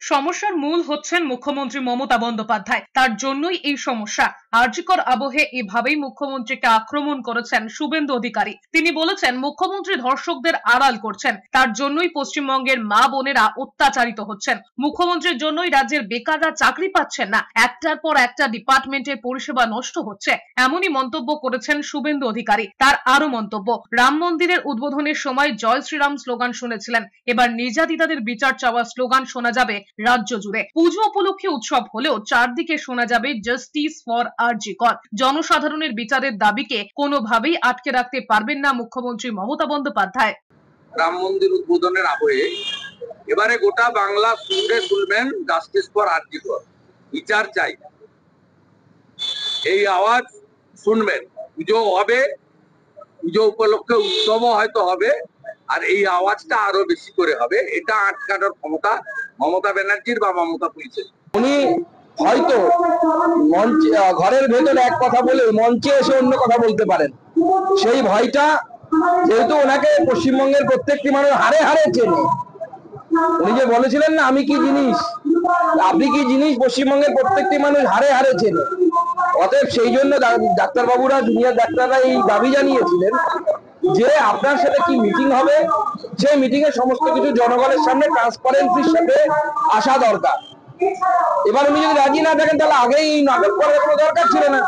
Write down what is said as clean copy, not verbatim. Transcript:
সমস্যার মূল হচ্ছেন মুখ্যমন্ত্রী মমতা বন্দ্যোপাধ্যায়। তার জন্যই এই সমস্যা। আরজিকর আবহে এভাবেই মুখ্যমন্ত্রীকে আক্রমণ করেছেন শুভেন্দু অধিকারী। তিনি বলেছেন মুখ্যমন্ত্রী ধর্ষকদের আড়াল করছেন, তার জন্যই পশ্চিমবঙ্গের মা বোনেরা অত্যাচারিত হচ্ছেন। মুখ্যমন্ত্রীর জন্যই রাজ্যের বেকাররা চাকরি পাচ্ছেন না, একটার পর একটা ডিপার্টমেন্টের পরিষেবা নষ্ট হচ্ছে, এমনই মন্তব্য করেছেন শুভেন্দু অধিকারী। তার আরো মন্তব্য, রাম মন্দিরের উদ্বোধনের সময় জয় শ্রীরাম স্লোগান শুনেছিলেন, এবার নির্যাতিতাদের বিচার চাওয়া স্লোগান শোনা যাবে রাজ্য জুড়ে। পুজো উপলক্ষে উৎসব হলেও চারদিকে শোনা যাবে জাস্টিস ফর আরজি কর। জনসাধারণের বিচারের দাবিকে কোনোভাবেই আটকে রাখতে পারবেন না মুখ্যমন্ত্রী মমতা বন্দ্যোপাধ্যায়। রাম মন্দির উদ্বোধনের আবহে এবারে গোটা বাংলা শুনবে শুনবেন জাস্টিস ফর আরজি কর, বিচার চাই, এই আওয়াজ শুনবেন। পুজো হবে, পুজো উপলক্ষে উৎসবও হয়তো হবে, আর এই আওয়াজটা আরো বেশি করে হবে। এটা আটকানোর ক্ষমতা মমতা ব্যানার্জির বা মমতা পুলিশের। উনি হয়তো মঞ্চে ঘরের ভেতরে এক কথা বলে মঞ্চে এসে অন্য কথা বলতে পারেন, সেই ভয়টা যেহেতু ওনাকে পশ্চিমবঙ্গের প্রত্যেকটি মানুষ হারে হারে চেনে। উনি যে বলেছিলেন না আমি কি জিনিস, আপনি কি জিনিস, পশ্চিমবঙ্গের প্রত্যেকটি মানুষ হারে হারে চেনে। অতএব সেই জন্য ডাক্তারবাবুরা, জুনিয়র ডাক্তাররা এই দাবি জানিয়েছিলেন যে আপনার সাথে কি মিটিং হবে, সেই মিটিং এ সমস্ত কিছু জনগণের সামনে ট্রান্সপারেন্সির সাথে আসা দরকার। এবার উনি যদি রাজি না থাকেন তাহলে আগেই নাটক করার কোনো দরকার ছিল না।